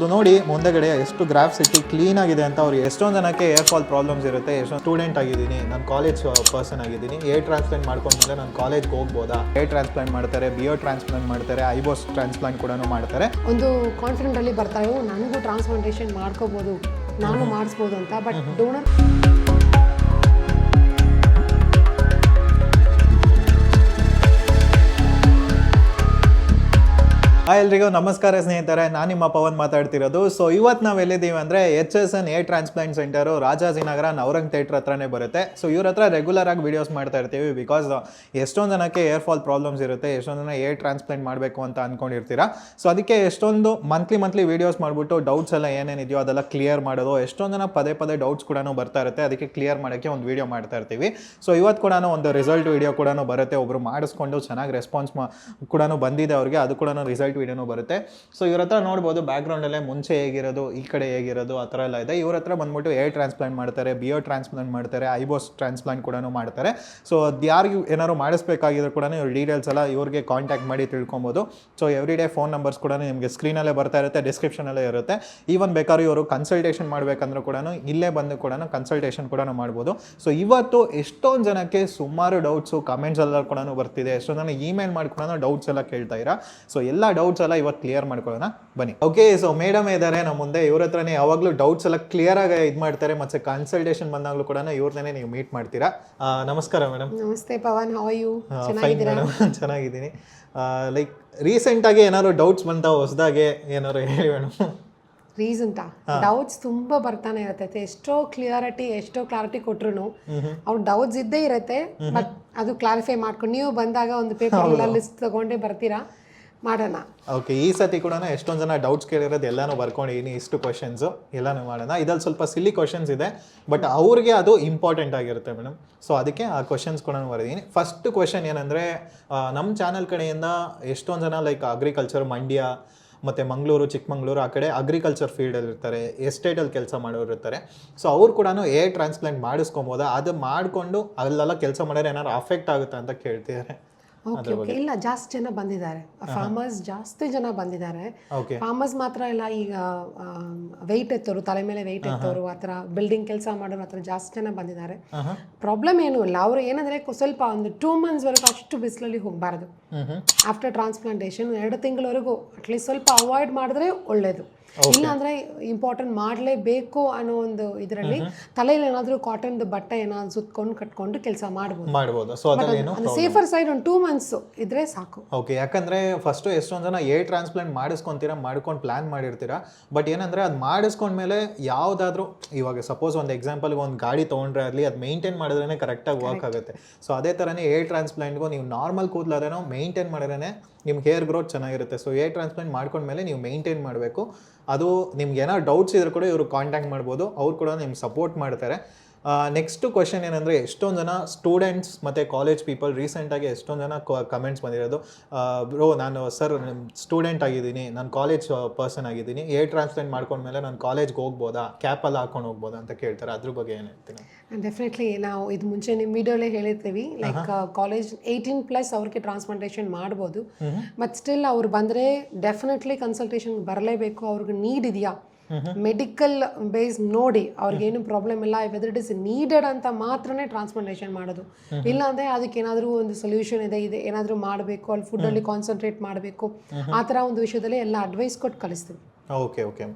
ಅದು ನೋಡಿ ಮುಂದೆಗಡೆ ಎಷ್ಟು ಗ್ರಾಫ್ ಸಿಟಿ ಕ್ಲೀನ್ ಆಗಿದೆ ಅಂತ ಅವ್ರಿಗೆ ಎಷ್ಟೊಂದು ಜನಕ್ಕೆ ಏರ್ ಫಾಲ್ ಪ್ರಾಬ್ಲಮ್ಸ್ ಇರುತ್ತೆ. ಎಷ್ಟೊಂದು ಸ್ಟೂಡೆಂಟ್ ಆಗಿದ್ದೀನಿ, ನಾನು ಕಾಲೇಜ್ ಪರ್ಸನ್ ಆಗಿದ್ದೀನಿ, ಏರ್ ಟ್ರಾನ್ಸ್ಪ್ಲಾಂಟ್ ಮಾಡ್ಕೊಂಡ್ಮೇಲೆ ನಾನು ಕಾಲೇಜ್ಗೆ ಹೋಗ್ಬೋದಾ? ಏರ್ ಟ್ರಾನ್ಸ್ಪ್ಲಾಂಟ್ ಮಾಡ್ತಾರೆ, ಬಿಯೋ ಟ್ರಾನ್ಸ್ಪ್ಲಾಂಟ್ ಮಾಡ್ತಾರೆ, ಐಬೋಸ್ ಟ್ರಾನ್ಸ್ಪ್ಲಾಂಟ್ ಕೂಡ ಮಾಡ್ತಾರೆ. ಒಂದು ಕಾನ್ಫಿಡೆಂಟಲ್ಲಿ ಬರ್ತಾರೆ, ನನಗೂ ಟ್ರಾನ್ಸ್ಪ್ಲಾಂಟೇಷನ್ ಮಾಡ್ಕೋಬೋದು, ನಾನು ಮಾಡಿಸ್ಬೋದು ಅಂತ. ಬಟ್ ಡೋನರ್ ಎಲ್ರಿಗೂ ನಮಸ್ಕಾರ ಸ್ನೇಹಿತರೆ, ನಾನು ನಿಮ್ಮ ಪವನ್ ಮಾತಾಡ್ತಿರೋದು. ಸೊ ಇವತ್ತು ನಾವು ಎಲ್ಲಿದ್ದೀವಿ ಅಂದರೆ HSN air transplant centre Rajajinagar Navrang theatre ಹತ್ರನೇ ಬರುತ್ತೆ. ಸೊ ಇವ್ರ ಹತ್ರ ರೆಗ್ಯುಲರ್ ಆಗಿ ವೀಡಿಯೋಸ್ ಮಾಡ್ತಾ ಇರ್ತೀವಿ. ಬಿಕಾಸ್ ಎಷ್ಟೊಂದು ಜನಕ್ಕೆ ಏರ್ ಫಾಲ್ ಪ್ರಾಬ್ಲಮ್ಸ್ ಇರುತ್ತೆ, ಎಷ್ಟೊಂದು ಜನ ಏರ್ ಟ್ರಾನ್ಸ್ಪ್ಲಾಂಟ್ ಮಾಡಬೇಕು ಅಂತ ಅಂದ್ಕೊಂಡಿರ್ತೀರಾ. ಸೊ ಅದಕ್ಕೆ ಎಷ್ಟೊಂದು ಮಂತ್ಲಿ ವೀಡಿಯೋಸ್ ಮಾಡಿಬಿಟ್ಟು ಡೌಟ್ಸ್ ಎಲ್ಲ ಏನೇನಿದೆಯೋ ಅದೆಲ್ಲ ಕ್ಲಿಯರ್ ಮಾಡೋದು. ಎಷ್ಟೊಂದು ಜನ ಪದೇ ಡೌಟ್ಸ್ ಕೂಡ ಬರ್ತಾ ಇರುತ್ತೆ, ಅದಕ್ಕೆ ಕ್ಲಿಯರ್ ಮಾಡೋಕ್ಕೆ ಒಂದು ವೀಡಿಯೋ ಮಾಡ್ತಾ ಇರ್ತೀವಿ. ಸೊ ಇವತ್ತು ಕೂಡ ಒಂದು ರಿಸಲ್ಟ್ ವೀಡಿಯೋ ಕೂಡ ಬರುತ್ತೆ. ಒಬ್ಬರು ಮಾಡಿಸ್ಕೊಂಡು ಚೆನ್ನಾಗಿ ರೆಸ್ಪಾನ್ಸ್ ಕೂಡ ಬಂದಿದೆ ಅವ್ರಿಗೆ, ಅದು ಕೂಡ ರಿಸಲ್ಟ್ ವೀಡಿಯೋನು ಬರುತ್ತೆ. ಸೊ ಇವ್ರ ಹತ್ರ ನೋಡ್ಬೋದು ಬ್ಯಾಕ್ಗ್ರೌಂಡಲ್ಲೇ ಮುಂಚೆ ಹೇಗಿರೋದು, ಈ ಕಡೆ ಹೇಗಿರೋದು, ಆ ಥರ ಎಲ್ಲ ಇದೆ. ಇವ್ರ ಹತ್ರ ಬಂದ್ಬಿಟ್ಟು ಏರ್ ಟ್ರಾನ್ಸ್ಪ್ಲಾಂಟ್ ಮಾಡ್ತಾರೆ, ಬಿಯೋ ಟ್ರಾನ್ಸ್ಪ್ಲಾಂಟ್ ಮಾಡ್ತಾರೆ, ಐಬೋಸ್ ಟ್ರಾನ್ಸ್ಪ್ಲಾಂಟ್ ಕೂಡ ಮಾಡ್ತಾರೆ. ಸೊ ಅದು ಯಾರಿಗೂ ಏನಾದ್ರು ಮಾಡಿಸ್ಬೇಕಾಗಿದ್ರು ಕೂಡ ಇವ್ರ ಡೀಟೇಲ್ಸ್ ಎಲ್ಲ ಇವ್ರಿಗೆ ಕಾಂಟ್ಯಾಕ್ಟ್ ಮಾಡಿ ತಿಳ್ಕೊಬೋದು. So every day phone numbers ಕೂಡ ನಿಮಗೆ ಸ್ಕ್ರೀನಲ್ಲೇ ಬರ್ತಾ ಇರುತ್ತೆ, ಡಿಸ್ಕ್ರಿಪ್ಷನಲ್ಲೇ ಇರುತ್ತೆ. ಈವನ್ ಬೇಕಾದ್ರೂ ಇವರು ಕನ್ಸಲ್ಟೇಷನ್ ಮಾಡಬೇಕಂದ್ರೂ ಕೂಡ ಇಲ್ಲೇ ಬಂದು ಕೂಡ ಕನ್ಸಲ್ಟೇಷನ್ ಕೂಡ ಮಾಡ್ಬೋದು. ಸೊ ಇವತ್ತು ಎಷ್ಟೊಂದು ಜನಕ್ಕೆ ಸುಮಾರು ಡೌಟ್ಸು ಕಮೆಂಟ್ಸ್ ಎಲ್ಲ ಕೂಡ ಬರ್ತಿದೆ, ಎಷ್ಟೊಂದು ಜನ ಇಮೇಲ್ ಮಾಡಿ ಕೂಡ ಡೌಟ್ಸ್ ಎಲ್ಲ ಕೇಳ್ತಾ ಇರಾ. ಸೊ ಎಲ್ಲ ಡೌಟ್ಸ್ ಎಲ್ಲ ಇವತ್ತು ಕ್ಲಿಯರ್ ಮಾಡ್ಕೊಳ್ಳೋಣ ಬನ್ನಿ. ಓಕೆ, ಸೊ ಮೇಡಮ್ ಇದ್ದಾರೆ ನಮ್ಮ ಮುಂದೆ. ಇವ್ರ ಹತ್ರನೇ ಯಾವಾಗಲೂ ಡೌಟ್ಸ್ ಎಲ್ಲ ಕ್ಲಿಯರ್ ಆಗಿ ಇದು ಮಾಡ್ತಾರೆ. ಮತ್ತೆ ಕನ್ಸಲ್ಟೇಷನ್ ಬಂದಾಗಲೂ ಕೂಡ ಇವ್ರನ್ನೇ ನೀವು ಮೀಟ್ ಮಾಡ್ತೀರಾ. ನಮಸ್ಕಾರ ಮೇಡಮ್. ನಮಸ್ತೆ Pavan, how are you? Fine madam, ಚೆನ್ನಾಗಿದ್ದೀನಿ. ಲೈಕ್ ರೀಸೆಂಟಾಗಿ ಏನಾದ್ರು ಡೌಟ್ಸ್ ಬಂತ ಹೊಸದಾಗೆ ಏನಾದ್ರು ಹೇಳಿ ಮೇಡಮ್. ರೀಸೆಂಟಾ ಡೌಟ್ಸ್ ತುಂಬಾ ಬರ್ತಾನೆ ಇರುತ್ತೆ. ಎಷ್ಟೋ ಕ್ಲಾರಿಟಿ ಕೊಟ್ರು ಅವ್ರ ಡೌಟ್ಸ್ ಇದ್ದೇ ಇರುತ್ತೆ. ಬಟ್ ಅದು ಕ್ಲಾರಿಫೈ ಮಾಡ್ಕೊಂಡು ನೀವು ಬಂದಾಗ ಒಂದು ಪೇಪರ್ ಎಲ್ಲ ಲಿಸ್ಟ್ ತಗೊಂಡೇ ಬರ್ತೀರಾ, ಮಾಡೋಣ. ಓಕೆ, ಈ ಸತಿ ಕೂಡ ಎಷ್ಟೊಂದು ಜನ ಡೌಟ್ಸ್ ಕೇಳಿರೋದು ಎಲ್ಲಾನು ಬರ್ಕೊಂಡಿದ್ದೀನಿ, ಇಷ್ಟು ಕ್ವಶನ್ಸು ಎಲ್ಲಾನು ಮಾಡೋಣ. ಇದ್ರಲ್ಲಿ ಸ್ವಲ್ಪ ಸಿಲ್ಲಿ ಕ್ವಶನ್ಸ್ ಇದೆ, ಬಟ್ ಅವ್ರಿಗೆ ಅದು ಇಂಪಾರ್ಟೆಂಟ್ ಆಗಿರುತ್ತೆ ಮೇಡಮ್. ಸೊ ಅದಕ್ಕೆ ಆ ಕ್ವಶನ್ಸ್ ಕೂಡ ಬರೆದಿದ್ದೀನಿ. ಫಸ್ಟ್ ಕ್ವಶನ್ ಏನಂದರೆ, ನಮ್ಮ ಚಾನಲ್ ಕಡೆಯಿಂದ ಎಷ್ಟೊಂದು ಜನ ಲೈಕ್ ಅಗ್ರಿಕಲ್ಚರ್, ಮಂಡ್ಯ ಮತ್ತು ಮಂಗಳೂರು, ಚಿಕ್ಕಮಂಗ್ಳೂರು ಆ ಕಡೆ ಅಗ್ರಿಕಲ್ಚರ್ ಫೀಲ್ಡಲ್ಲಿ ಇರ್ತಾರೆ, ಎಸ್ಟೇಟಲ್ಲಿ ಕೆಲಸ ಮಾಡೋರು ಇರ್ತಾರೆ. ಸೊ ಅವ್ರು ಕೂಡ ಏರ್ ಟ್ರಾನ್ಸ್ಪ್ಲಾಂಟ್ ಮಾಡಿಸ್ಕೊಬೋದಾ, ಅದು ಮಾಡಿಕೊಂಡು ಅಲ್ಲೆಲ್ಲ ಕೆಲಸ ಮಾಡಿದ್ರೆ ಏನಾದ್ರು ಅಫೆಕ್ಟ್ ಆಗುತ್ತೆ ಅಂತ ಕೇಳ್ತಿದ್ದಾರೆ. ಓಕೆ ಓಕೆ, ಇಲ್ಲ ಜಾಸ್ತಿ ಜನ ಬಂದಿದ್ದಾರೆ, ಫಾರ್ಮರ್ಸ್ ಜಾಸ್ತಿ ಜನ ಬಂದಿದ್ದಾರೆ. ಫಾರ್ಮರ್ಸ್ ಮಾತ್ರ ಇಲ್ಲ, ಈಗ ವೆಯ್ಟ್ ಎತ್ತೋರು, ತಲೆ ಮೇಲೆ ವೆಯ್ಟ್ ಎತ್ತೋರು, ಆ ಥರ ಬಿಲ್ಡಿಂಗ್ ಕೆಲಸ ಮಾಡೋರು ಆ ಥರ ಜಾಸ್ತಿ ಜನ ಬಂದಿದ್ದಾರೆ. ಪ್ರಾಬ್ಲಮ್ ಏನೂ ಇಲ್ಲ. ಅವರು ಏನಂದರೆ ಸ್ವಲ್ಪ ಒಂದು 2 months ವರೆಗೂ ಅಷ್ಟು ಬಿಸಿಲಲ್ಲಿ ಹೋಗಬಾರ್ದು. ಆಫ್ಟರ್ ಟ್ರಾನ್ಸ್ಪ್ಲಾಂಟೇಷನ್ 2 ತಿಂಗಳವರೆಗೂ ಅಟ್ಲೀಸ್ಟ್ ಸ್ವಲ್ಪ ಅವಾಯ್ಡ್ ಮಾಡಿದ್ರೆ ಒಳ್ಳೆಯದು. ಇಲ್ಲ ಅಂದ್ರೆ ಇಂಪಾರ್ಟೆಂಟ್ ಮಾಡಲೇಬೇಕು ಅನ್ನೋ ಒಂದು ಇದರಲ್ಲಿ ತಲೆಯಲ್ಲಿ ಏನಾದರೂ ಕಾಟನ್ ಬಟ್ಟೆ ಏನಾದ್ರು ಸುತ್ಕೊಂಡು ಕಟ್ಕೊಂಡು ಕೆಲಸ ಮಾಡ್ಬೋದು. ಸೊ ಅದೇನು ಸೇಫರ್ ಸೈಡ್ ಒಂದು 2 months ಇದ್ರೆ ಸಾಕು. ಓಕೆ, ಯಾಕಂದ್ರೆ ಫಸ್ಟ್ ಎಷ್ಟೊಂದು ಜನ ಏರ್ ಟ್ರಾನ್ಸ್ಪ್ಲಾಂಟ್ ಮಾಡಿಸ್ಕೊಂತೀರಾ, ಮಾಡ್ಕೊಂಡು ಪ್ಲಾನ್ ಮಾಡಿರ್ತೀರಾ. ಬಟ್ ಏನಂದ್ರೆ ಅದು ಮಾಡಿಸ್ಕೊಂಡ್ಮೇಲೆ ಯಾವುದಾದ್ರೂ, ಇವಾಗ ಸಪೋಸ್ ಒಂದು ಎಕ್ಸಾಂಪಲ್ಗೆ ಒಂದು ಗಾಡಿ ತೊಗೊಂಡ್ರೆ ಆಗಲಿ, ಅದು ಮೇಂಟೈನ್ ಮಾಡಿದ್ರೇ ಕರೆಕ್ಟಾಗಿ ವರ್ಕ್ ಆಗುತ್ತೆ. ಸೊ ಅದೇ ಥರನೇ ಏರ್ ಟ್ರಾನ್ಸ್ಪ್ಲಾಂಟ್ಗೂ ನೀವು ನಾರ್ಮಲ್ ಕೂದಲಾದ್ರೂ ಮೇಂಟೈನ್ ಮಾಡಿದ್ರೇ ನಿಮ್ಗೆ ಹೇರ್ ಗ್ರೋತ್ ಚೆನ್ನಾಗಿರುತ್ತೆ. ಸೊ ಏರ್ ಟ್ರಾನ್ಸ್ಪ್ಲಾಂಟ್ ಮಾಡ್ಕೊಂಡ್ಮೇಲೆ ನೀವು ಮೇಂಟೈನ್ ಮಾಡಬೇಕು. ಅದು ನಿಮ್ಗೆ ಏನಾದ್ರು ಡೌಟ್ಸ್ ಇದ್ರೂ ಕೂಡ ಇವರು ಕಾಂಟ್ಯಾಕ್ಟ್ ಮಾಡ್ಬೋದು, ಅವ್ರು ಕೂಡ ನಿಮ್ಗೆ ಸಪೋರ್ಟ್ ಮಾಡ್ತಾರೆ. ನೆಕ್ಸ್ಟ್ ಕ್ವಶನ್ ಏನಂದರೆ, ಎಷ್ಟೊಂದು ಜನ ಸ್ಟೂಡೆಂಟ್ಸ್ ಮತ್ತು ಕಾಲೇಜ್ ಪೀಪಲ್ ರೀಸೆಂಟಾಗಿ ಎಷ್ಟೊಂದು ಜನ ಕಮೆಂಟ್ಸ್ ಬಂದಿರೋದು, ಬ್ರೋ ನಾನು ಸರ್ ಸ್ಟೂಡೆಂಟ್ ಆಗಿದ್ದೀನಿ, ನಾನು ಕಾಲೇಜ್ ಪರ್ಸನ್ ಆಗಿದ್ದೀನಿ, ಏರ್ ಟ್ರಾನ್ಸ್ಪ್ಲಾಂಟ್ ಮಾಡ್ಕೊಂಡ್ಮೇಲೆ ನಾನು ಕಾಲೇಜ್ಗೆ ಹೋಗ್ಬೋದಾ, ಕ್ಯಾಪಲ್ಲಿ ಹಾಕೊಂಡು ಹೋಗ್ಬೋದಾ ಅಂತ ಕೇಳ್ತಾರೆ. ಅದ್ರ ಬಗ್ಗೆ ಏನು ಹೇಳ್ತೀನಿ? ಡೆಫಿನೆಟ್ಲಿ ನಾವು ಇದು ಮುಂಚೆ ನಿಮ್ಮ ವಿಡಿಯೋಲೇ ಹೇಳಿರ್ತೀವಿ, ಲೈಕ್ ಕಾಲೇಜ್ 18+ ಅವ್ರಿಗೆ ಟ್ರಾನ್ಸ್ಪ್ಲಾಂಟೇಷನ್ ಮಾಡ್ಬೋದು. ಬಟ್ ಸ್ಟಿಲ್ ಅವ್ರು ಬಂದರೆ ಡೆಫಿನೆಟ್ಲಿ ಕನ್ಸಲ್ಟೇಷನ್ ಬರಲೇಬೇಕು. ಅವ್ರಿಗೆ ನೀಡ್ ಇದೆಯಾ, ಮೆಡಿಕಲ್ ಬೇಸ್ ನೋಡಿ ಅವ್ರಿಗೇನು ಪ್ರಾಬ್ಲಮ್ ಇಲ್ಲ, ವೆದರ್ ಇಟ್ ಇಸ್ ನೀಡೆಡ್ ಅಂತ ಮಾತ್ರನೇ ಟ್ರಾನ್ಸ್ಪ್ಲಾಂಟೇಷನ್ ಮಾಡೋದು. ಇಲ್ಲ ಅಂದರೆ ಅದಕ್ಕೆ ಏನಾದರೂ ಒಂದು ಸೊಲ್ಯೂಷನ್ ಇದೆ ಏನಾದರೂ ಮಾಡಬೇಕು, ಅಲ್ಲಿ ಫುಡ್ಡಲ್ಲಿ ಕಾನ್ಸಂಟ್ರೇಟ್ ಮಾಡಬೇಕು, ಆ ಥರ ಒಂದು ವಿಷಯದಲ್ಲಿ ಎಲ್ಲ ಅಡ್ವೈಸ್ ಕೊಟ್ಟು ಕಳಿಸ್ತೀವಿ. ಓಕೆ.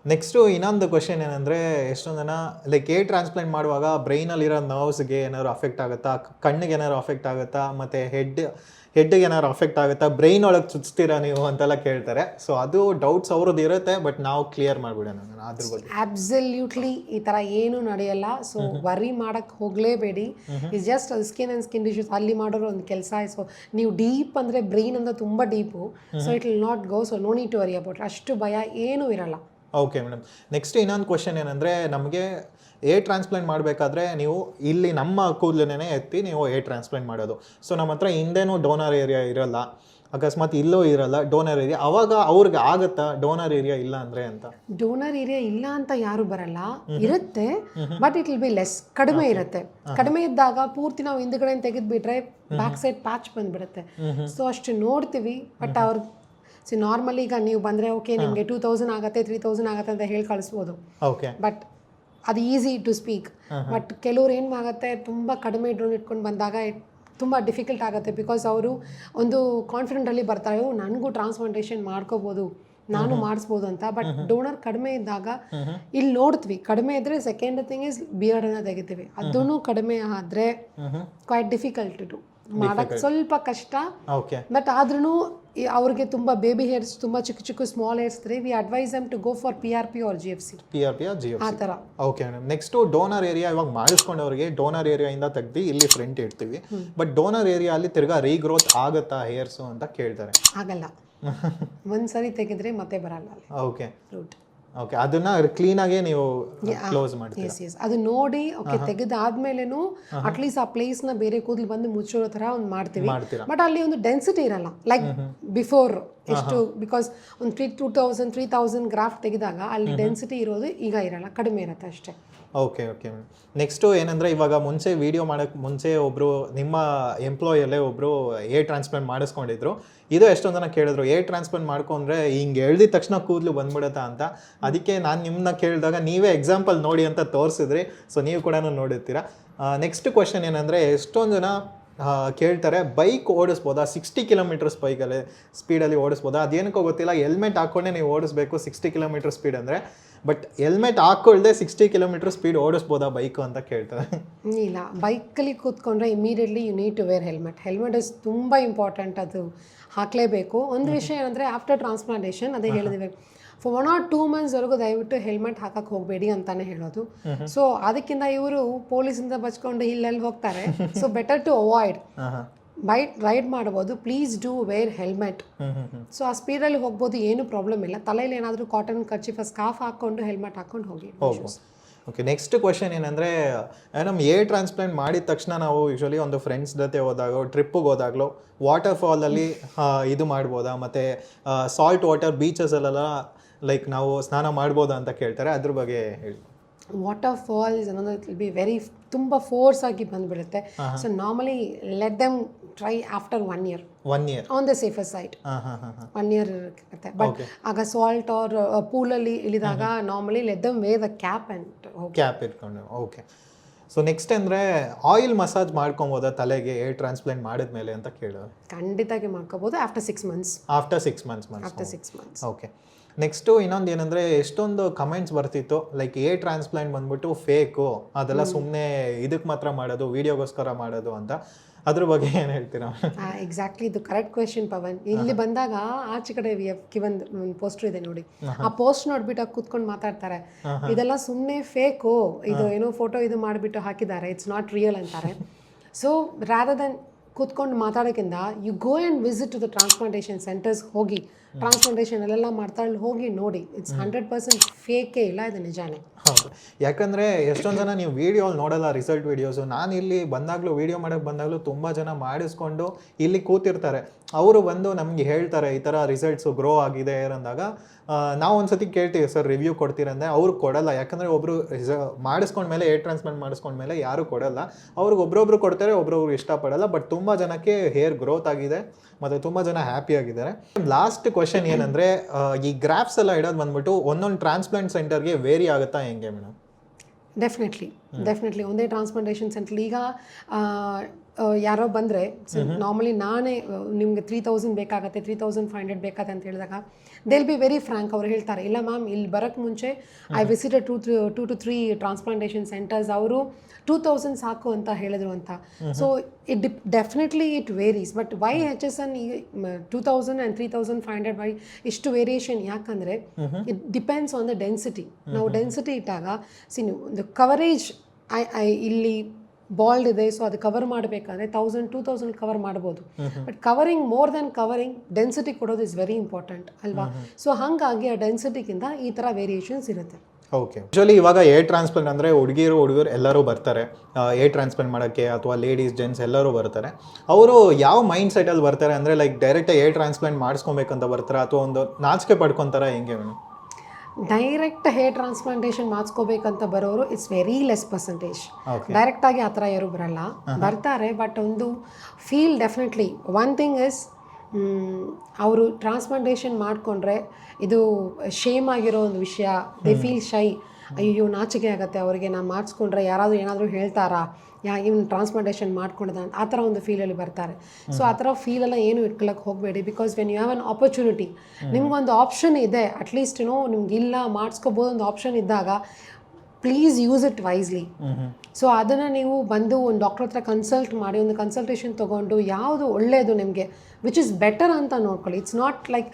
ನೆಕ್ಸ್ಟು ಇನ್ನೊಂದು ಕ್ವಶನ್ ಏನಂದರೆ, ಎಷ್ಟೊಂದು ಜನ ಲೈಕ್ ಏರ್ ಟ್ರಾನ್ಸ್ಪ್ಲಾಂಟ್ ಮಾಡುವಾಗ ಬ್ರೈನಲ್ಲಿರೋ ನರ್ವ್ಸ್ಗೆ ಏನಾದ್ರು ಅಫೆಕ್ಟ್ ಆಗುತ್ತಾ, ಕಣ್ಣಿಗೆ ಏನಾದ್ರು ಅಫೆಕ್ಟ್ ಆಗುತ್ತಾ, ಮತ್ತು ಹೆಡ್ಗೆ ಏನಾದ್ರು ಅಫೆಕ್ಟ್ ಆಗುತ್ತಾ, ಬ್ರೈನ್ ಒಳಗೆ ಚುಚ್ತೀರಾ ನೀವು ಅಂತೆಲ್ಲ ಕೇಳ್ತಾರೆ. ಸೊ ಅದು ಡೌಟ್ಸ್ ಅವ್ರದ್ದು ಇರುತ್ತೆ, ಬಟ್ ನಾವು ಕ್ಲಿಯರ್ ಮಾಡಿಬಿಡೋಣ ಅದ್ರ ಬಗ್ಗೆ. ಅಬ್ಸಲ್ಯೂಟ್ಲಿ ಈ ಥರ ಏನು ನಡೆಯಲ್ಲ. ಸೊ ವರಿ ಮಾಡೋಕ್ಕೆ ಹೋಗಲೇಬೇಡಿ. Is just skin and skin tissues ಅಲ್ಲಿ ಮಾಡೋರು ಒಂದು ಕೆಲಸ. ಸೊ ನೀವು ಡೀಪ್ ಅಂದರೆ ಬ್ರೈನ್ ಅಂದರೆ ತುಂಬ deep. So it will not go. So no need to worry about. ಅಷ್ಟು ಭಯ ಏನೂ ಇರಲ್ಲ. Okay madam. ನೆಕ್ಸ್ಟ್ ಇನ್ನೊಂದು ಕ್ವಶನ್ ಏನಂದರೆ, ನಮಗೆ ಏರ್ ಟ್ರಾನ್ಸ್ಪ್ಲಾಂಟ್ ಮಾಡಬೇಕಾದ್ರೆ ನೀವು ಇಲ್ಲಿ ನಮ್ಮ ಕೂದಲನ್ನೇ ಎತ್ತಿ ನೀವು ಏರ್ ಟ್ರಾನ್ಸ್ಪ್ಲಾಂಟ್ ಮಾಡೋದು. ಸೊ ನಮ್ಮ ಹತ್ರ ಹಿಂದೆನೂ ಡೋನರ್ ಏರಿಯಾ ಇರೋಲ್ಲ, ಅಕಸ್ಮಾತ್ ಇಲ್ಲೂ ಇರಲ್ಲ ಡೋನರ್ ಏರಿಯಾ, ಅವಾಗ ಅವ್ರಿಗೆ ಆಗುತ್ತಾ ಡೋನರ್ ಏರಿಯಾ ಇಲ್ಲ ಅಂದರೆ ಅಂತ? ಡೋನರ್ ಏರಿಯಾ ಇಲ್ಲ ಅಂತ ಯಾರು ಬರಲ್ಲ, ಇರುತ್ತೆ. But it will be less, ಕಡಿಮೆ ಇರುತ್ತೆ. ಕಡಿಮೆ ಇದ್ದಾಗ ಪೂರ್ತಿ ನಾವು ಹಿಂದ್ಗಡೆ ತೆಗೆದುಬಿಟ್ರೆ ಬ್ಯಾಕ್ ಸೈಡ್ ಪ್ಯಾಚ್ ಬಂದ್ಬಿಡುತ್ತೆ. ಸೊ ಅಷ್ಟು ನೋಡ್ತೀವಿ. ಬಟ್ ಅವ್ರ ಸೊ ನಾರ್ಮಲಿ ಈಗ ನೀವು ಬಂದರೆ ಓಕೆ ನಿಮಗೆ 2000 ಆಗುತ್ತೆ 3000 ಆಗುತ್ತೆ ಅಂತ ಹೇಳಿ ಕಳಿಸ್ಬೋದು, ಓಕೆ ಬಟ್ ಅದು ಈಸಿ ಟು ಸ್ಪೀಕ್. ಬಟ್ ಕೆಲವ್ರು ಏನು ಆಗುತ್ತೆ, ತುಂಬ ಕಡಿಮೆ ಡ್ರೋನ್ ಇಟ್ಕೊಂಡು ಬಂದಾಗ ತುಂಬ ಡಿಫಿಕಲ್ಟ್ ಆಗುತ್ತೆ. ಬಿಕಾಸ್ ಅವರು ಒಂದು ಕಾನ್ಫಿಡೆಂಟಲ್ಲಿ ಬರ್ತಾರೆ, ನನಗೂ ಟ್ರಾನ್ಸ್ಪ್ಲಾಂಟೇಷನ್ ಮಾಡ್ಕೋಬೋದು, ನಾನು ಮಾಡಿಸ್ಬೋದು ಅಂತ. ಬಟ್ ಡೋನರ್ ಕಡಿಮೆ ಇದ್ದಾಗ ಇಲ್ಲಿ ನೋಡ್ತೀವಿ, ಕಡಿಮೆ ಇದ್ದರೆ ಸೆಕೆಂಡ್ ಥಿಂಗ್ ಇಸ್ ಬಿಯರ್ಡನ್ನು ತೆಗಿತೀವಿ. ಅದೂ ಕಡಿಮೆ ಆದರೆ ಕ್ವೈಟ್ ಡಿಫಿಕಲ್ಟ್ ಟು ಮಾಡೋಕ್ಕೆ ಸ್ವಲ್ಪ ಕಷ್ಟ. ಬಟ್ ಆದ್ರೂ ಅವ್ರಿಗೆ ತುಂಬ ಬೇಬಿ ಹೇರ್ಸ್, ತುಂಬ ಚಿಕ್ಕ ಚಿಕ್ಕ ಸ್ಮಾಲ್ ಹೇರ್ಸ್ ಇದ್ರೆ we advise them to go for PRP or GFC. ಆ ಥರ. Okay madam. Next donor area ಇವಾಗ ಮಾಡಿಸ್ಕೊಂಡವ್ರಿಗೆ ಡೋನರ್ ಏರಿಯಾಯಿಂದ ತೆಗ್ದು ಇಲ್ಲಿ ಫ್ರಂಟ್ ಇಡ್ತೀವಿ. ಬಟ್ ಡೋನರ್ ಏರಿಯಾ ಅಲ್ಲಿ ತಿರ್ಗಾ ರೀಗ್ರೋತ್ ಆಗುತ್ತಾ ಹೇರ್ಸು ಅಂತ ಕೇಳ್ತಾರೆ. ಆಗಲ್ಲ, ಒಂದ್ಸರಿ ತೆಗೆದ್ರೆ ಮತ್ತೆ ಬರಲ್ಲ ಅಲ್ಲಿ. ಓಕೆ ಓಕೆ, ಅದನ್ನ ಕ್ಲೀನಾಗೆ ನೀವು ಕ್ಲೋಸ್ ಮಾಡ್ತೀರಾ? ಎಸ್ ಅದು ನೋಡಿ ಓಕೆ ತೆಗೆದಾದ್ಮೇಲೇನು ಅಟ್ಲೀಸ್ಟ್ ಆ ಪ್ಲೇಸ್ನ ಬೇರೆ ಕೂದಲು ಬಂದು ಮುಚ್ಚೋ ಥರ ಒಂದು ಮಾಡ್ತೀವಿ. ಬಟ್ ಅಲ್ಲಿ ಒಂದು ಡೆನ್ಸಿಟಿ ಇರಲ್ಲ ಲೈಕ್ ಬಿಫೋರ್ ಎಷ್ಟು, ಬಿಕಾಸ್ ಒಂದು 2000-3000 ಗ್ರಾಫ್ಟ್ ತೆಗೆದಾಗ ಅಲ್ಲಿ ಡೆನ್ಸಿಟಿ ಇರೋದು ಈಗ ಇರಲ್ಲ, ಕಡಿಮೆ ಇರುತ್ತೆ ಅಷ್ಟೇ. Okay okay madam. ನೆಕ್ಸ್ಟು ಏನಂದರೆ ಇವಾಗ ಮುಂಚೆ ವೀಡಿಯೋ ಮಾಡೋಕ್ಕೆ ಮುಂಚೆ ಒಬ್ಬರು ನಿಮ್ಮ ಎಂಪ್ಲಾಯಲ್ಲೇ ಒಬ್ಬರು ಏರ್ ಟ್ರಾನ್ಸ್ಪ್ಲಾಂಟ್ ಮಾಡಿಸ್ಕೊಂಡಿದ್ರು. ಇದು ಎಷ್ಟೊಂದು ಜನ ಕೇಳಿದ್ರು, ಏರ್ ಟ್ರಾನ್ಸ್ಪ್ಲಾಂಟ್ ಮಾಡ್ಕೊಂಡ್ರೆ ಹಿಂಗೆ ಎಳ್ದಿದ ತಕ್ಷಣ ಕೂದಲು ಬಂದ್ಬಿಡುತ್ತಾ ಅಂತ. ಅದಕ್ಕೆ ನಾನು ನಿಮ್ಮನ್ನ ಕೇಳಿದಾಗ ನೀವೇ ಎಕ್ಸಾಂಪಲ್ ನೋಡಿ ಅಂತ ತೋರಿಸಿದ್ರಿ. ಸೊ ನೀವು ಕೂಡ ನೋಡಿರ್ತೀರಾ. ನೆಕ್ಸ್ಟ್ ಕ್ವಶನ್ ಏನಂದರೆ, ಎಷ್ಟೊಂದು ಜನ ಕೇಳ್ತಾರೆ ಬೈಕ್ ಓಡಿಸ್ಬೋದಾ, 60 ಕಿಲೋಮೀಟರ್ ಸ್ಪೀಡಲ್ಲಿ ಓಡಿಸ್ಬೋದಾ? ಅದೇನಕ್ಕೋ ಗೊತ್ತಿಲ್ಲ, ಹೆಲ್ಮೆಟ್ ಹಾಕ್ಕೊಂಡೆ ನೀವು ಓಡಿಸ್ಬೇಕು 60 ಕಿಲೋಮೀಟರ್ ಸ್ಪೀಡ್ ಅಂದರೆ. ಬಟ್ ಹೆಲ್ಮೆಟ್ ಹಾಕ್ಕೊಳ್ದೆ 60 ಕಿಲೋಮೀಟರ್ ಸ್ಪೀಡ್ ಓಡಿಸ್ಬೋದಾ ಬೈಕು ಅಂತ ಕೇಳ್ತಾರೆ. ಇಲ್ಲ, ಬೈಕಲ್ಲಿ ಕೂತ್ಕೊಂಡ್ರೆ immediately you need to wear helmet. Helmet is ತುಂಬ ಇಂಪಾರ್ಟೆಂಟ್, ಅದು ಹಾಕಲೇಬೇಕು. ಒಂದು ವಿಷಯ ಏನಂದರೆ ಆಫ್ಟರ್ ಟ್ರಾನ್ಸ್ಪ್ಲಾಂಟೇಷನ್ ಅದೇ ಹೇಳಿದ್ವಿ, ಫಾರ್ 1 or 2 months ವರೆಗೂ ದಯವಿಟ್ಟು ಹೆಲ್ಮೆಟ್ ಹಾಕಕ್ಕೆ ಹೋಗಬೇಡಿ ಅಂತಾನೆ ಹೇಳೋದು. ಸೊ ಅದಕ್ಕಿಂತ ಇವರು ಪೊಲೀಸಿಂದ ಬಚ್ಕೊಂಡು ಇಲ್ಲೆಲ್ಲಿ ಹೋಗ್ತಾರೆ. So better to avoid. Ride ಮಾಡ್ಬೋದು, please do wear helmet. So ಆ ಸ್ಪೀಡಲ್ಲಿ ಹೋಗ್ಬೋದು, ಏನು ಪ್ರಾಬ್ಲಮ್ ಇಲ್ಲ. ತಲೆಯಲ್ಲಿ ಏನಾದರೂ ಕಾಟನ್ ಕರ್ಚೀಫ್ ಸ್ಕಾರ್ಫ್ ಹಾಕ್ಕೊಂಡು ಹೆಲ್ಮೆಟ್ ಹಾಕ್ಕೊಂಡು ಹೋಗಿ. ಓಕೆ, ನೆಕ್ಸ್ಟ್ ಕ್ವಶನ್ ಏನಂದರೆ, ನಮ್ಮ ಏರ್ ಟ್ರಾನ್ಸ್ಪ್ಲಾಂಟ್ ಮಾಡಿದ ತಕ್ಷಣ ನಾವು ಯೂಶ್ವಲಿ ಒಂದು ಫ್ರೆಂಡ್ಸ್ ಜೊತೆ ಹೋದಾಗ, ಟ್ರಿಪ್ಪಿಗೆ ಹೋದಾಗಲೂ ವಾಟರ್ ಫಾಲಲ್ಲಿ ಇದು ಮಾಡ್ಬೋದಾ, ಮತ್ತು ಸಾಲ್ಟ್ ವಾಟರ್ ಬೀಚಸಲ್ಲೆಲ್ಲ ಲೈಕ್ ನಾವು ಸ್ನಾನ ಮಾಡ್ಬೋದಾ ಅಂತ ಕೇಳ್ತಾರೆ. ಅದ್ರ ಬಗ್ಗೆ ಹೇಳಿ. ವಾಟರ್ ಫಾಲ್ಸ್ ಅನ್ನೋದು ಇಟ್ ವಿಲ್ ಬಿ ವೆರಿ ತುಂಬ ಫೋರ್ಸ್ ಆಗಿ ಬಂದುಬಿಡುತ್ತೆ. So normally let them try after 1 year on the safer side. 1 year ಇರುತ್ತೆ. ಬಟ್ ಆಗ ಸಾಲ್ಟ್ ಆರ್ ಪೂಲಲ್ಲಿ ಇಳಿದಾಗ normally let them wear the cap ಇಟ್ಕೊಂಡು. ಓಕೆ. ಸೊ ನೆಕ್ಸ್ಟ್ ಅಂದರೆ ಆಯಿಲ್ ಮಸಾಜ್ ಮಾಡ್ಕೊಬೋದಾ ತಲೆಗೆ ಏರ್ ಟ್ರಾನ್ಸ್ಪ್ಲಾಂಟ್ ಮಾಡಿದ್ಮೇಲೆ ಅಂತ ಕೇಳೋದು? ಖಂಡಿತವಾಗಿ ಮಾಡ್ಕೋಬೋದು after 6 months. After 6 months. Okay. Next ಇನ್ನೊಂದು ಏನಂದರೆ, ಎಷ್ಟೊಂದು ಕಮೆಂಟ್ಸ್ ಬರ್ತಿತ್ತು ಲೈಕ್ ಏರ್ ಟ್ರಾನ್ಸ್ಪ್ಲಾಂಟ್ ಬಂದ್ಬಿಟ್ಟು ಫೇಕು, ಅದೆಲ್ಲ ಸುಮ್ಮನೆ ಇದಕ್ಕೆ ಮಾತ್ರ ಮಾಡೋದು, ವೀಡಿಯೋಗೋಸ್ಕರ ಮಾಡೋದು ಅಂತ. ಅದ್ರ ಬಗ್ಗೆ ಏನು ಹೇಳ್ತೀರಾ? ಎಕ್ಸಾಕ್ಟ್ಲಿ, ಇದು ಕರೆಕ್ಟ್ ಕ್ವೆಶನ್ ಪವನ್. ಇಲ್ಲಿ ಬಂದಾಗ ಆಚೆ ಕಡೆ ಒಂದು ಪೋಸ್ಟರ್ ಇದೆ ನೋಡಿ, ಆ ಪೋಸ್ಟ್ ನೋಡ್ಬಿಟ್ಟು ಕೂತ್ಕೊಂಡು ಮಾತಾಡ್ತಾರೆ, ಇದೆಲ್ಲ ಸುಮ್ಮನೆ ಫೇಕು, ಇದು ಏನೋ ಫೋಟೋ ಇದು ಮಾಡಿಬಿಟ್ಟು ಹಾಕಿದ್ದಾರೆ, ಇಟ್ಸ್ ನಾಟ್ ರಿಯಲ್ ಅಂತಾರೆ. ಸೊ ರಾದರ್ ದೆನ್ ಕೂತ್ಕೊಂಡು ಮಾತಾಡೋಕ್ಕಿಂತ you go and visit to the transplantation centres, ಹೋಗಿ ಟ್ರಾನ್ಸ್ಪ್ಲಾಂಟೇಷನ್ ಅಲ್ಲೆಲ್ಲ ಮಾಡ್ತಾಳೆ, ಹೋಗಿ ನೋಡಿ. ಇಟ್ಸ್ 100% ಫೇಕೇ ಇಲ್ಲ, ಇದು ನಿಜಾನೇ. ಹೌದು, ಯಾಕಂದರೆ ಎಷ್ಟೊಂದು ಜನ ನೀವು ವೀಡಿಯೋ ನೋಡೋಲ್ಲ, ರಿಸಲ್ಟ್ ವೀಡಿಯೋಸು. ನಾನು ಇಲ್ಲಿ ಬಂದಾಗಲೂ ವೀಡಿಯೋ ಮಾಡೋಕ್ಕೆ ಬಂದಾಗಲೂ ತುಂಬ ಜನ ಮಾಡಿಸ್ಕೊಂಡು ಇಲ್ಲಿ ಕೂತಿರ್ತಾರೆ. ಅವರು ಬಂದು ನಮಗೆ ಹೇಳ್ತಾರೆ ಈ ಥರ ರಿಸಲ್ಟ್ಸು ಗ್ರೋ ಆಗಿದೆ ಅಂದಾಗ ನಾವು ಒಂದ್ಸತಿ ಕೇಳ್ತೀವಿ, ಸರ್ ರಿವ್ಯೂ ಕೊಡ್ತೀರಂದರೆ ಅವ್ರು ಕೊಡಲ್ಲ. ಯಾಕಂದರೆ ಒಬ್ಬರು ಮಾಡಿಸ್ಕೊಂಡ್ಮೇಲೆ ಏರ್ ಟ್ರಾನ್ಸ್ಪ್ಲಾಂಟ್ ಮಾಡಿಸ್ಕೊಂಡ್ಮೇಲೆ ಯಾರೂ ಕೊಡಲ್ಲ. ಅವ್ರಿಗೆ ಒಬ್ರೊಬ್ರು ಕೊಡ್ತಾರೆ, ಒಬ್ರೊಬ್ರು ಇಷ್ಟಪಡಲ್ಲ. ಬಟ್ ತುಂಬ ಜನಕ್ಕೆ ಹೇರ್ ಗ್ರೋತ್ ಆಗಿದೆ ಮತ್ತು ತುಂಬ ಜನ ಹ್ಯಾಪಿ ಆಗಿದ್ದಾರೆ. ಲಾಸ್ಟ್ ಕ್ವಶನ್ ಏನಂದರೆ, ಈ ಗ್ರಾಫ್ಸ್ ಎಲ್ಲ ಇಡೋದು ಬಂದ್ಬಿಟ್ಟು ಒಂದೊಂದು ಟ್ರಾನ್ಸ್ಪ್ಲಾಂಟ್ ಸೆಂಟರ್ಗೆ ವೇರಿ ಆಗುತ್ತಾ ಹೆಂಗೆ ಮೇಡಮ್? ಡೆಫಿನೆಟ್ಲಿ ಒಂದೇ ಟ್ರಾನ್ಸ್ಪ್ಲಾಂಟೇಷನ್ ಸೆಂಟರ್. ಈಗ ಯಾರೋ ಬಂದರೆ ನಾರ್ಮಲಿ ನಾನೇ ನಿಮಗೆ 3000 ಬೇಕಾಗತ್ತೆ, 3500 ಬೇಕಾಗತ್ತೆ ಅಂತ ಹೇಳಿದಾಗ they will be very frank. ಅವ್ರು ಹೇಳ್ತಾರೆ, ಇಲ್ಲ ಮ್ಯಾಮ್, ಇಲ್ಲಿ ಬರೋಕ್ಕೆ ಮುಂಚೆ I visited 2 to 3 transplantation centres, ಅವರು 2000 ಸಾಕು ಅಂತ ಹೇಳಿದ್ರು ಅಂತ. So definitely it varies. But why HSN 2000 and 3500 why ಇಷ್ಟು ವೇರಿಯೇಷನ್? ಯಾಕಂದರೆ it depends on the density. ನಾವು ಡೆನ್ಸಿಟಿ ಇಟ್ಟಾಗ ನೀವು ಒಂದು ಕವರೇಜ್ ಇಲ್ಲಿ ಬಾಲ್ಡ್ ಇದೆ, ಸೊ ಅದು ಕವರ್ ಮಾಡಬೇಕಾದ್ರೆ 1000-2000 ಕವರ್ ಮಾಡ್ಬೋದು. But covering more than covering density ಕೊಡೋದು ಇಸ್ ವೆರಿ ಇಂಪಾರ್ಟೆಂಟ್ ಅಲ್ವಾ? ಸೊ ಹಾಗಾಗಿ ಆ ಡೆನ್ಸಿಟಿಗಿಂತ ಈ ಥರ ವೇರಿಯೇಷನ್ಸ್ ಇರುತ್ತೆ. ಓಕೆ. ಯೂಶ್ವಲಿ ಇವಾಗ ಏರ್ ಟ್ರಾನ್ಸ್ಪ್ಲಾಂಟ್ ಅಂದರೆ ಹುಡುಗಿರು ಎಲ್ಲರೂ ಬರ್ತಾರೆ ಏರ್ ಟ್ರಾನ್ಸ್ಪ್ಲಾಂಟ್ ಮಾಡೋಕ್ಕೆ, ಅಥವಾ ಲೇಡೀಸ್ ಜೆಂಟ್ಸ್ ಎಲ್ಲರೂ ಬರ್ತಾರೆ. ಅವರು ಯಾವ ಮೈಂಡ್ ಸೆಟಲ್ಲಿ ಬರ್ತಾರೆ ಅಂದರೆ, ಲೈಕ್ ಡೈರೆಕ್ಟಾಗಿ ಏರ್ ಟ್ರಾನ್ಸ್ಪ್ಲಾಂಟ್ ಮಾಡಿಸ್ಕೊಬೇಕಂತ ಬರ್ತಾರೆ, ಅಥವಾ ಒಂದು ನಾಚಿಕೆ ಪಡ್ಕೊತಾರ, ಹೆಂಗೆ ಮೇಡಮ್? ಡೈರೆಕ್ಟ್ ಹೇರ್ ಟ್ರಾನ್ಸ್ಪ್ಲಾಂಟೇಷನ್ ಮಾಡಿಸ್ಕೋಬೇಕಂತ ಬರೋರು ಇಟ್ಸ್ ವೆರಿ ಲೆಸ್ ಪರ್ಸೆಂಟೇಜ್. ಡೈರೆಕ್ಟಾಗಿ ಆ ಥರ ಯಾರು ಬರಲ್ಲ, ಬರ್ತಾರೆ. ಬಟ್ ಒಂದು feel definitely one thing is ಅವರು ಟ್ರಾನ್ಸ್ಪ್ಲಾಂಟೇಷನ್ ಮಾಡಿಕೊಂಡ್ರೆ ಇದು ಶೇಮ್ ಆಗಿರೋ ಒಂದು ವಿಷಯ. ದೇ ಫೀಲ್ ಶೈ, ಅಯ್ಯೋ ನಾಚಿಕೆ ಆಗುತ್ತೆ ಅವರಿಗೆ, ನಾನು ಮಾಡಿಸ್ಕೊಂಡ್ರೆ ಯಾರಾದರೂ ಏನಾದರೂ ಹೇಳ್ತಾರಾ, ಇವ್ನು ಟ್ರಾನ್ಸ್ಪ್ಲಾಂಟೇಷನ್ ಮಾಡ್ಕೊಂಡಿದ್ದ ಆ ಥರ ಒಂದು ಫೀಲಲ್ಲಿ ಬರ್ತಾರೆ. ಸೊ ಆ ಥರ ಫೀಲೆಲ್ಲ ಏನು ಇಟ್ಕೊಳ್ಳೋಕೆ ಹೋಗಬೇಡಿ. Because when you have an opportunity, ನಿಮ್ಗೊಂದು ಆಪ್ಷನ್ ಇದೆ, ಅಟ್ಲೀಸ್ಟ್ ನಿಮ್ಗೆ ಇಲ್ಲ ಮಾಡಿಸ್ಕೋಬೋದು ಒಂದು ಆಪ್ಷನ್ ಇದ್ದಾಗ please use it wisely. So ಅದನ್ನು ನೀವು ಬಂದು ಒಂದು ಡಾಕ್ಟರ್ ಹತ್ರ ಕನ್ಸಲ್ಟ್ ಮಾಡಿ, ಒಂದು ಕನ್ಸಲ್ಟೇಷನ್ ತೊಗೊಂಡು ಯಾವುದು ಒಳ್ಳೆಯದು ನಿಮಗೆ ವಿಚ್ ಇಸ್ ಬೆಟರ್ ಅಂತ ನೋಡ್ಕೊಳ್ಳಿ. ಇಟ್ಸ್ ನಾಟ್ ಲೈಕ್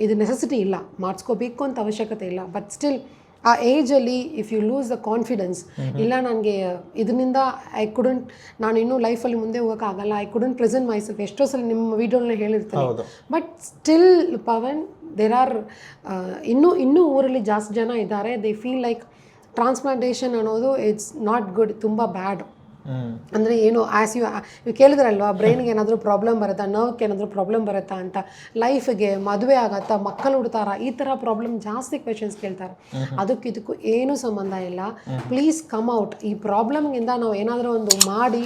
ಇದು ನೆಸೆಸಿಟಿ ಇಲ್ಲ, ಮಾಡಿಸ್ಕೋಬೇಕು ಅಂತ ಅವಶ್ಯಕತೆ ಇಲ್ಲ. ಬಟ್ ಸ್ಟಿಲ್ ಆ ಏಜಲ್ಲಿ if you lose the confidence, ಇಲ್ಲ ನನಗೆ ಇದರಿಂದ ನಾನು ಇನ್ನೂ ಲೈಫಲ್ಲಿ ಮುಂದೆ ಹೋಗೋಕ್ಕಾಗಲ್ಲ, ಐ ಕುಡಂಟ್ ಪ್ರೆಸೆಂಟ್ ಮೈಸೆಲ್ಫ್, ಎಷ್ಟೋ ಸಲ ನಿಮ್ಮ ವೀಡಿಯೋನಲ್ಲಿ ಹೇಳಿರ್ತೀನಿ. But still Pavan, there are ಇನ್ನೂ ಊರಲ್ಲಿ ಜಾಸ್ತಿ ಜನ ಇದ್ದಾರೆ, ದೇ ಫೀಲ್ ಲೈಕ್ ಟ್ರಾನ್ಸ್ಪ್ಲಾಂಟೇಷನ್ ಅನ್ನೋದು ಇಟ್ಸ್ ನಾಟ್ ಗುಡ್, ತುಂಬ ಬ್ಯಾಡ್. ಅಂದರೆ ಏನು ಆ್ಯಸ್ ನೀವು ಕೇಳಿದ್ರಲ್ವಾ, ಬ್ರೈನ್ಗೆ ಏನಾದರೂ ಪ್ರಾಬ್ಲಮ್ ಬರುತ್ತಾ, ನರ್ವ್ಗೆ ಏನಾದರೂ ಪ್ರಾಬ್ಲಮ್ ಬರುತ್ತಾ ಅಂತ, ಲೈಫ್ಗೆ ಮದುವೆ ಆಗತ್ತಾ, ಮಕ್ಕಳು ಹುಡ್ತಾರಾ, ಈ ಥರ ಪ್ರಾಬ್ಲಮ್ ಜಾಸ್ತಿ ಕ್ವೆಶನ್ಸ್ ಕೇಳ್ತಾರೆ. ಇದಕ್ಕೂ ಏನೂ ಸಂಬಂಧ ಇಲ್ಲ. Please come out. ಈ ಪ್ರಾಬ್ಲಮ್ಗಿಂದ ನಾವು ಏನಾದರೂ ಒಂದು ಮಾಡಿ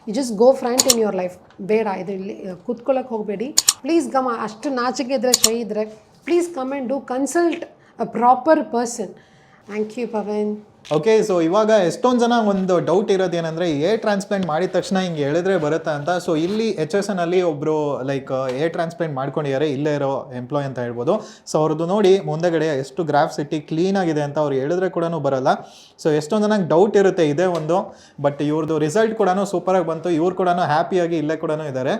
you just go front in your life. ಬೇಡ ಇದು ಇಲ್ಲಿ ಕೂತ್ಕೊಳ್ಳೋಕೆ ಹೋಗಬೇಡಿ. Please come. ಅಷ್ಟು ನಾಚಿಕೆ ಇದ್ದರೆ, ಶೈ ಇದ್ದರೆ, please come and do consult a proper person. Thank you Pavan. Okay, so ಇವಾಗ ಎಷ್ಟೊಂದು ಜನ ಒಂದು ಡೌಟ್ ಇರೋದೇನೆಂದರೆ, ಟ್ರಾನ್ಸ್ಪ್ಲಾಂಟ್ ಮಾಡಿದ ತಕ್ಷಣ ಹಿಂಗೆ ಹೇಳಿದ್ರೆ ಬರುತ್ತಾ ಅಂತ. ಸೊ ಇಲ್ಲಿ HSN ಅಲ್ಲಿ ಒಬ್ಬರು ಲೈಕ್ ಟ್ರಾನ್ಸ್ಪ್ಲಾಂಟ್ ಮಾಡ್ಕೊಂಡಿದ್ದಾರೆ, ಇಲ್ಲೇ ಇರೋ ಎಂಪ್ಲಾಯ್ ಅಂತ ಹೇಳ್ಬೋದು. ಸೊ ಅವ್ರದ್ದು ನೋಡಿ ಮುಂದೆಗಡೆ ಎಷ್ಟು ಗ್ರಾಫ್ಸ್ ಇಟ್ಟು ಕ್ಲೀನಾಗಿದೆ ಅಂತ ಅವ್ರು ಹೇಳಿದ್ರೆ ಕೂಡ ಬರೋಲ್ಲ. ಸೊ ಎಷ್ಟೊಂದು ಜನಕ್ಕೆ ಡೌಟ್ ಇರುತ್ತೆ ಇದೇ ಒಂದು. ಬಟ್ ಇವ್ರದ್ದು ರಿಸಲ್ಟ್ ಕೂಡ ಸೂಪರಾಗಿ ಬಂತು, ಇವ್ರು ಕೂಡ ಹ್ಯಾಪಿಯಾಗಿ ಇಲ್ಲೇ ಕೂಡ ಇದ್ದಾರೆ.